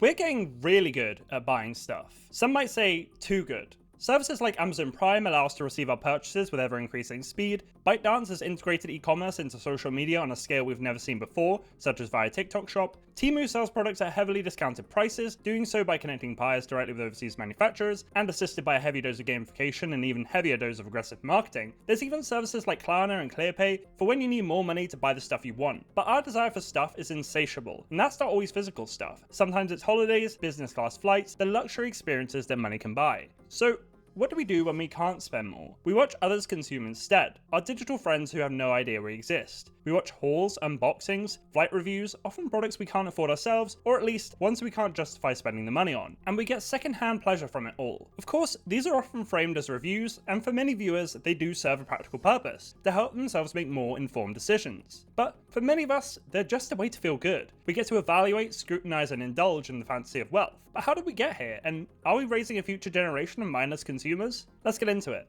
We're getting really good at buying stuff. Some might say too good. Services like Amazon Prime allow us to receive our purchases with ever-increasing speed. ByteDance has integrated e-commerce into social media on a scale we've never seen before, such as via TikTok Shop. Temu sells products at heavily discounted prices, doing so by connecting buyers directly with overseas manufacturers, and assisted by a heavy dose of gamification and even heavier dose of aggressive marketing. There's even services like Klarna and ClearPay for when you need more money to buy the stuff you want. But our desire for stuff is insatiable, and that's not always physical stuff. Sometimes it's holidays, business class flights, the luxury experiences that money can buy. So, what do we do when we can't spend more? We watch others consume instead, our digital friends who have no idea we exist. We watch hauls, unboxings, flight reviews, often products we can't afford ourselves, or at least ones we can't justify spending the money on, and we get second-hand pleasure from it all. Of course, these are often framed as reviews, and for many viewers, they do serve a practical purpose, to help themselves make more informed decisions. But for many of us, they're just a way to feel good. We get to evaluate, scrutinize, and indulge in the fantasy of wealth. But how did we get here, and are we raising a future generation of mindless consumers? Let's get into it.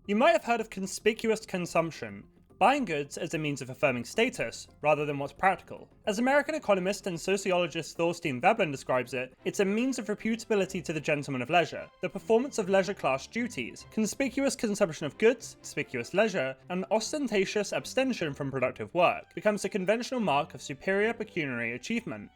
You might have heard of conspicuous consumption, buying goods as a means of affirming status, rather than what's practical. As American economist and sociologist Thorstein Veblen describes it, it's a means of reputability to the gentleman of leisure, the performance of leisure-class duties, conspicuous consumption of goods, conspicuous leisure, and ostentatious abstention from productive work, becomes a conventional mark of superior pecuniary achievement.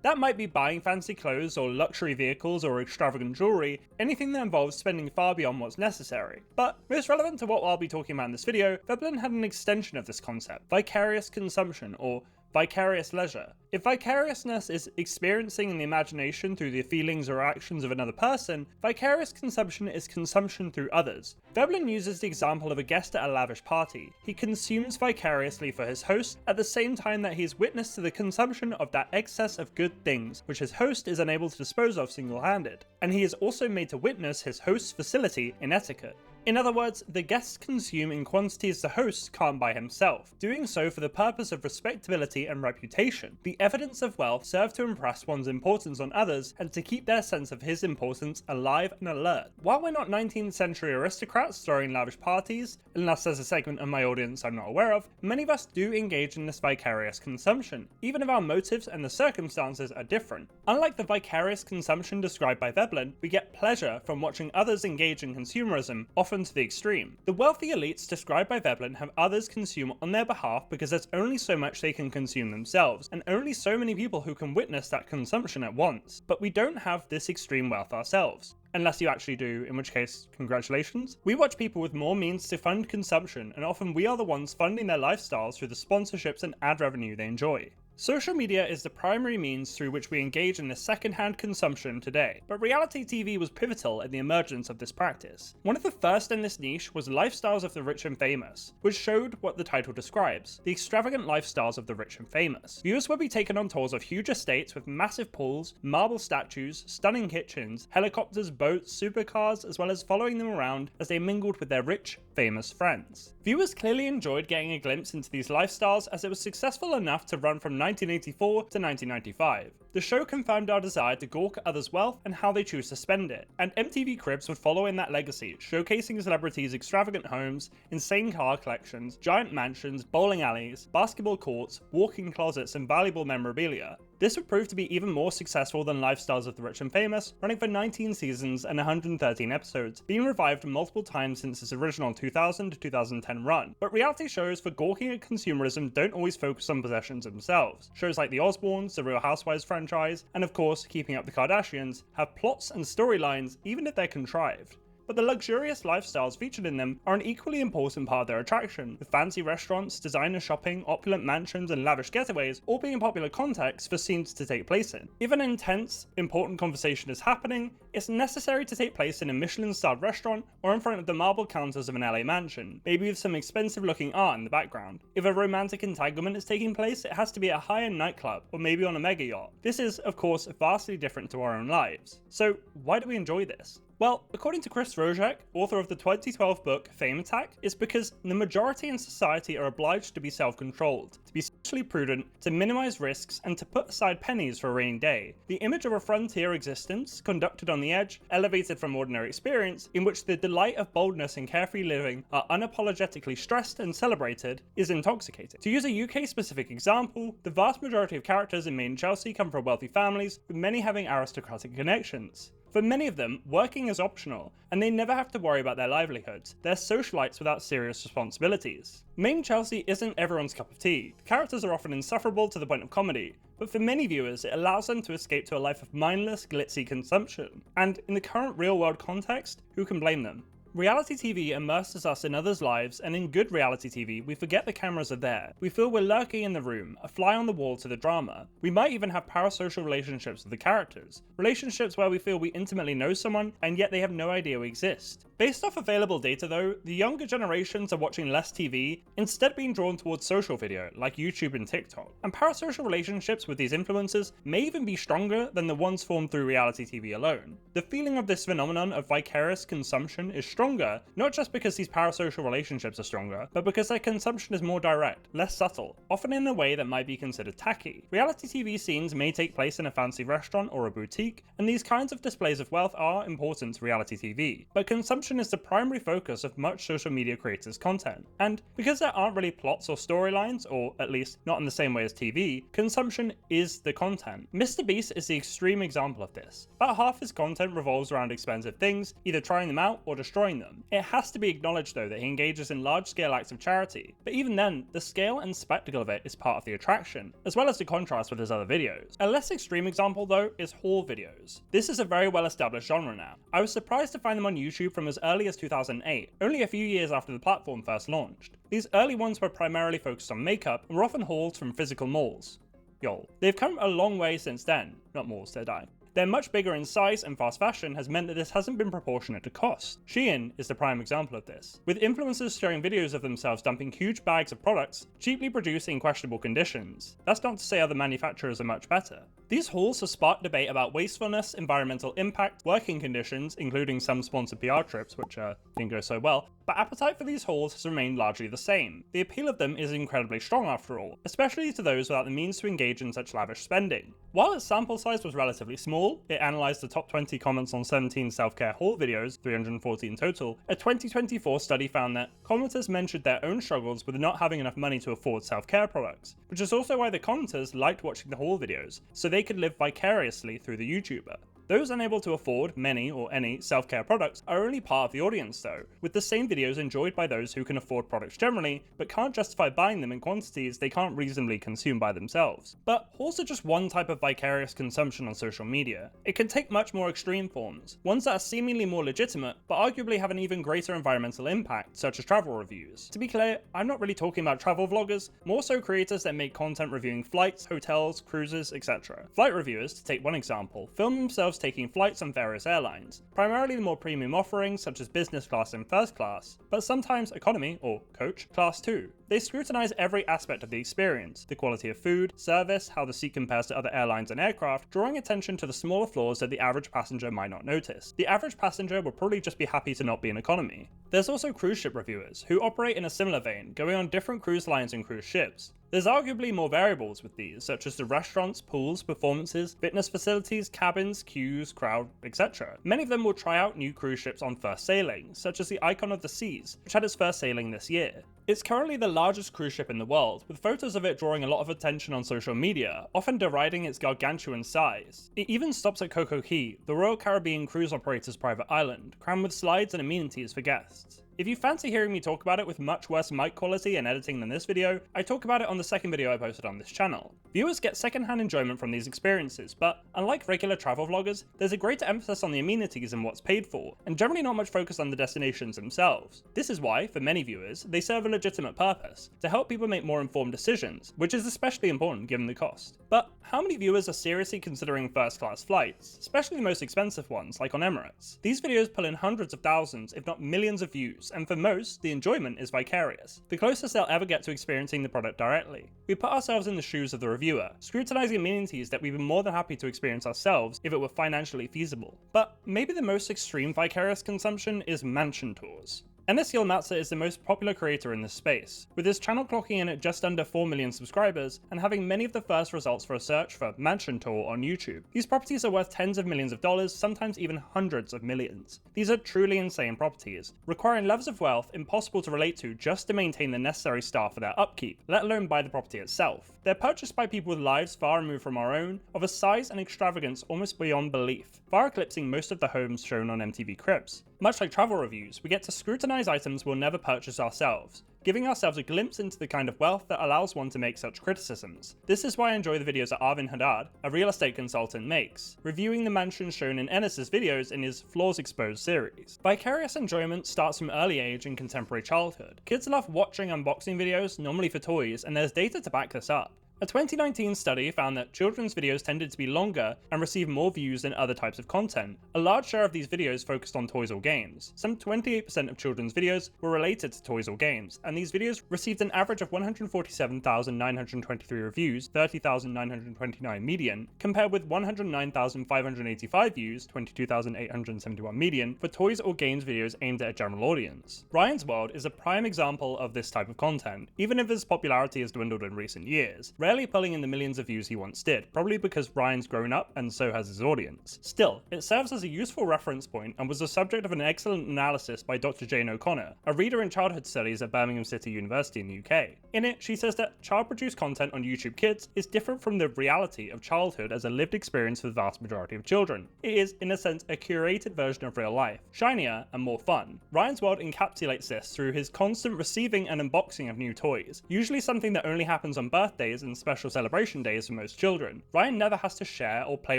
That might be buying fancy clothes or luxury vehicles or extravagant jewelry, anything that involves spending far beyond what's necessary. But most relevant to what I'll be talking about in this video, Veblen had an extension of this concept, vicarious consumption, or vicarious leisure. If vicariousness is experiencing in the imagination through the feelings or actions of another person, vicarious consumption is consumption through others. Veblen uses the example of a guest at a lavish party. He consumes vicariously for his host at the same time that he is witness to the consumption of that excess of good things which his host is unable to dispose of single-handed, and he is also made to witness his host's facility in etiquette. In other words, the guests consume in quantities the host can't buy himself, doing so for the purpose of respectability and reputation. The evidence of wealth serve to impress one's importance on others and to keep their sense of his importance alive and alert. While we're not 19th century aristocrats throwing lavish parties, unless there's a segment of my audience I'm not aware of, many of us do engage in this vicarious consumption, even if our motives and the circumstances are different. Unlike the vicarious consumption described by Veblen, we get pleasure from watching others engage in consumerism, often to the extreme. The wealthy elites described by Veblen have others consume on their behalf because there's only so much they can consume themselves, and only so many people who can witness that consumption at once. But we don't have this extreme wealth ourselves. Unless you actually do, in which case, congratulations. We watch people with more means to fund consumption, and often we are the ones funding their lifestyles through the sponsorships and ad revenue they enjoy. Social media is the primary means through which we engage in this second-hand consumption today, but reality TV was pivotal in the emergence of this practice. One of the first in this niche was Lifestyles of the Rich and Famous, which showed what the title describes, the extravagant lifestyles of the rich and famous. Viewers would be taken on tours of huge estates with massive pools, marble statues, stunning kitchens, helicopters, boats, supercars, as well as following them around as they mingled with their rich, famous friends. Viewers clearly enjoyed getting a glimpse into these lifestyles as it was successful enough to run from 1984 to 1995. The show confirmed our desire to gawk at others' wealth and how they choose to spend it, and MTV Cribs would follow in that legacy, showcasing celebrities' extravagant homes, insane car collections, giant mansions, bowling alleys, basketball courts, walk-in closets, and valuable memorabilia. This would prove to be even more successful than Lifestyles of the Rich and Famous, running for 19 seasons and 113 episodes, being revived multiple times since its original 2000 to 2010 run. But reality shows for gawking at consumerism don't always focus on possessions themselves. Shows like The Osbournes, the Real Housewives franchise, and of course Keeping Up the Kardashians have plots and storylines even if they're contrived. But the luxurious lifestyles featured in them are an equally important part of their attraction, with fancy restaurants, designer shopping, opulent mansions, and lavish getaways all being popular context for scenes to take place in. If an intense, important conversation is happening, it's necessary to take place in a Michelin-starred restaurant or in front of the marble counters of an LA mansion, maybe with some expensive-looking art in the background. If a romantic entanglement is taking place, it has to be at a high-end nightclub, or maybe on a mega yacht. This is, of course, vastly different to our own lives. So why do we enjoy this? Well, according to Chris Rojek, author of the 2012 book Fame Attack, it's because the majority in society are obliged to be self-controlled, to be socially prudent, to minimize risks, and to put aside pennies for a rainy day. The image of a frontier existence, conducted on the edge, elevated from ordinary experience, in which the delight of boldness and carefree living are unapologetically stressed and celebrated, is intoxicating. To use a UK-specific example, the vast majority of characters in Made in Chelsea come from wealthy families, with many having aristocratic connections. For many of them, working is optional, and they never have to worry about their livelihoods. They're socialites without serious responsibilities. Made in Chelsea isn't everyone's cup of tea. The characters are often insufferable to the point of comedy, but for many viewers it allows them to escape to a life of mindless, glitzy consumption. And in the current real-world context, who can blame them? Reality TV immerses us in others' lives, and in good reality TV, we forget the cameras are there. We feel we're lurking in the room, a fly on the wall to the drama. We might even have parasocial relationships with the characters. Relationships where we feel we intimately know someone, and yet they have no idea we exist. Based off available data though, the younger generations are watching less TV, instead being drawn towards social video, like YouTube and TikTok. And parasocial relationships with these influencers may even be stronger than the ones formed through reality TV alone. The feeling of this phenomenon of vicarious consumption is stronger, not just because these parasocial relationships are stronger, but because their consumption is more direct, less subtle, often in a way that might be considered tacky. Reality TV scenes may take place in a fancy restaurant or a boutique, and these kinds of displays of wealth are important to reality TV, but consumption is the primary focus of much social media creators' content. And because there aren't really plots or storylines, or at least not in the same way as TV, consumption is the content. MrBeast is the extreme example of this. About half his content revolves around expensive things, either trying them out or destroying them. It has to be acknowledged though that he engages in large-scale acts of charity, but even then, the scale and spectacle of it is part of the attraction, as well as the contrast with his other videos. A less extreme example though is haul videos. This is a very well established genre now. I was surprised to find them on YouTube from as early as 2008, only a few years after the platform first launched. These early ones were primarily focused on makeup and were often hauls from physical malls. Yol. They've come a long way since then, not malls, they're dying. They're much bigger in size, and fast fashion has meant that this hasn't been proportionate to cost. Shein is the prime example of this, with influencers sharing videos of themselves dumping huge bags of products, cheaply produced in questionable conditions. That's not to say other manufacturers are much better. These hauls have sparked debate about wastefulness, environmental impact, working conditions, including some sponsored PR trips, which didn't go so well, but appetite for these hauls has remained largely the same. The appeal of them is incredibly strong after all, especially to those without the means to engage in such lavish spending. While its sample size was relatively small, it analysed the top 20 comments on 17 self-care haul videos, 340 in total, a 2024 study found that commenters mentioned their own struggles with not having enough money to afford self-care products, which is also why the commenters liked watching the haul videos, so they could live vicariously through the YouTuber. Those unable to afford many or any self-care products are only part of the audience though, with the same videos enjoyed by those who can afford products generally, but can't justify buying them in quantities they can't reasonably consume by themselves. But hauls are just one type of vicarious consumption on social media. It can take much more extreme forms, ones that are seemingly more legitimate, but arguably have an even greater environmental impact, such as travel reviews. To be clear, I'm not really talking about travel vloggers, more so creators that make content reviewing flights, hotels, cruises, etc. Flight reviewers, to take one example, film themselves taking flights on various airlines, primarily the more premium offerings such as business class and first class, but sometimes economy, or coach, class too. They scrutinize every aspect of the experience, the quality of food, service, how the seat compares to other airlines and aircraft, drawing attention to the smaller flaws that the average passenger might not notice. The average passenger will probably just be happy to not be in economy. There's also cruise ship reviewers, who operate in a similar vein, going on different cruise lines and cruise ships. There's arguably more variables with these, such as the restaurants, pools, performances, fitness facilities, cabins, queues, crowd, etc. Many of them will try out new cruise ships on first sailing, such as the Icon of the Seas, which had its first sailing this year. It's currently the largest cruise ship in the world, with photos of it drawing a lot of attention on social media, often deriding its gargantuan size. It even stops at Coco Key, the Royal Caribbean cruise operator's private island, crammed with slides and amenities for guests. If you fancy hearing me talk about it with much worse mic quality and editing than this video, I talk about it on the second video I posted on this channel. Viewers get secondhand enjoyment from these experiences, but unlike regular travel vloggers, there's a greater emphasis on the amenities and what's paid for, and generally not much focus on the destinations themselves. This is why, for many viewers, they serve a legitimate purpose, to help people make more informed decisions, which is especially important given the cost. But how many viewers are seriously considering first-class flights, especially the most expensive ones, like on Emirates? These videos pull in hundreds of thousands, if not millions of views, views, and for most, the enjoyment is vicarious, the closest they'll ever get to experiencing the product directly. We put ourselves in the shoes of the reviewer, scrutinizing amenities that we'd be more than happy to experience ourselves if it were financially feasible. But maybe the most extreme vicarious consumption is mansion tours. Enes Yilmaz's is the most popular creator in this space, with his channel clocking in at just under 4 million subscribers and having many of the first results for a search for mansion tour on YouTube. These properties are worth tens of millions of dollars, sometimes even hundreds of millions. These are truly insane properties, requiring levels of wealth impossible to relate to just to maintain the necessary staff for their upkeep, let alone buy the property itself. They're purchased by people with lives far removed from our own, of a size and extravagance almost beyond belief, far eclipsing most of the homes shown on MTV Cribs. Much like travel reviews, we get to scrutinize items we'll never purchase ourselves, giving ourselves a glimpse into the kind of wealth that allows one to make such criticisms. This is why I enjoy the videos that Arvin Haddad, a real estate consultant, makes, reviewing the mansions shown in Enes's videos in his Flaws Exposed series. Vicarious enjoyment starts from early age in contemporary childhood. Kids love watching unboxing videos, normally for toys, and there's data to back this up. A 2019 study found that children's videos tended to be longer and receive more views than other types of content. A large share of these videos focused on toys or games. Some 28% of children's videos were related to toys or games, and these videos received an average of 147,923 reviews, 30,929 median, compared with 109,585 views, 22,871 median, for toys or games videos aimed at a general audience. Ryan's World is a prime example of this type of content, even if his popularity has dwindled in recent years, rarely pulling in the millions of views he once did, probably because Ryan's grown up and so has his audience. Still, it serves as a useful reference point and was the subject of an excellent analysis by Dr. Jane O'Connor, a reader in childhood studies at Birmingham City University in the UK. In it, she says that child-produced content on YouTube Kids is different from the reality of childhood as a lived experience for the vast majority of children. It is, in a sense, a curated version of real life, shinier and more fun. Ryan's World encapsulates this through his constant receiving and unboxing of new toys, usually something that only happens on birthdays and special celebration days for most children. Ryan never has to share or play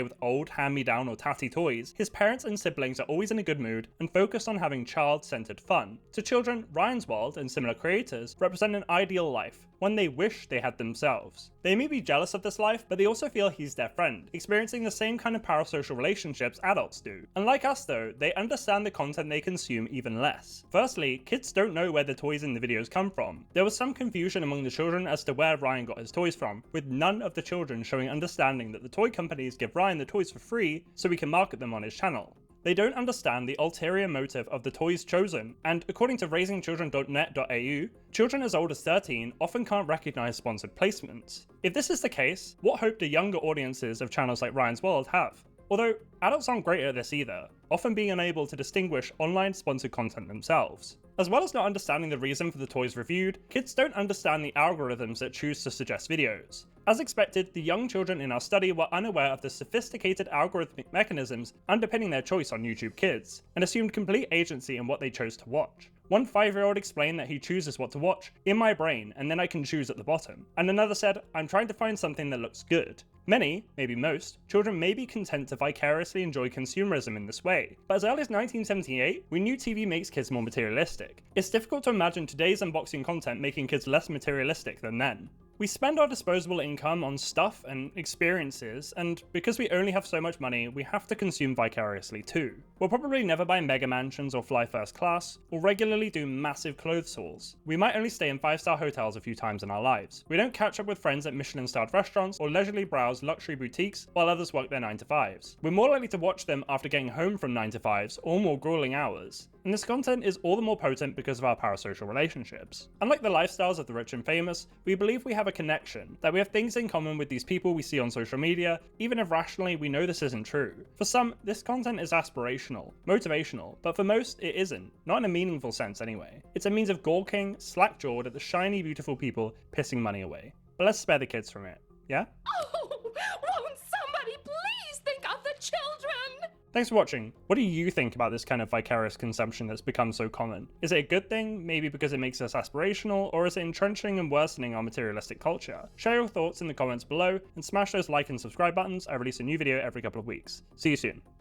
with old, hand-me-down or tatty toys. His parents and siblings are always in a good mood and focused on having child-centered fun. To children, Ryan's World and similar creators represent an ideal life, one they wish they had themselves. They may be jealous of this life, but they also feel he's their friend, experiencing the same kind of parasocial relationships adults do. Unlike us though, they understand the content they consume even less. Firstly, kids don't know where the toys in the videos come from. There was some confusion among the children as to where Ryan got his toys from, with none of the children showing understanding that the toy companies give Ryan the toys for free so he can market them on his channel. They don't understand the ulterior motive of the toys chosen, and according to raisingchildren.net.au, children as old as 13 often can't recognise sponsored placements. If this is the case, what hope do younger audiences of channels like Ryan's World have? Although, adults aren't great at this either, often being unable to distinguish online sponsored content themselves. As well as not understanding the reason for the toys reviewed, kids don't understand the algorithms that choose to suggest videos. As expected, the young children in our study were unaware of the sophisticated algorithmic mechanisms underpinning their choice on YouTube Kids, and assumed complete agency in what they chose to watch. One 5-year-old explained that he chooses what to watch in my brain and then I can choose at the bottom, and another said, I'm trying to find something that looks good. Many, maybe most, children may be content to vicariously enjoy consumerism in this way, but as early as 1978, we knew TV makes kids more materialistic. It's difficult to imagine today's unboxing content making kids less materialistic than then. We spend our disposable income on stuff and experiences, and because we only have so much money, we have to consume vicariously too. We'll probably never buy mega mansions or fly first class, or regularly do massive clothes hauls. We might only stay in 5-star hotels a few times in our lives. We don't catch up with friends at Michelin-starred restaurants or leisurely browse luxury boutiques while others work their 9-to-5s. We're more likely to watch them after getting home from 9-to-5s or more grueling hours. And this content is all the more potent because of our parasocial relationships. Unlike the lifestyles of the rich and famous, we believe we have a connection, that we have things in common with these people we see on social media, even if rationally we know this isn't true. For some, this content is aspirational, motivational, but for most it isn't, not in a meaningful sense anyway. It's a means of gawking, slack-jawed at the shiny, beautiful people pissing money away. But let's spare the kids from it, yeah? Oh, won't somebody please think of the children? Thanks for watching. What do you think about this kind of vicarious consumption that's become so common? Is it a good thing, maybe because it makes us aspirational, or is it entrenching and worsening our materialistic culture? Share your thoughts in the comments below, and smash those like and subscribe buttons. I release a new video every couple of weeks. See you soon.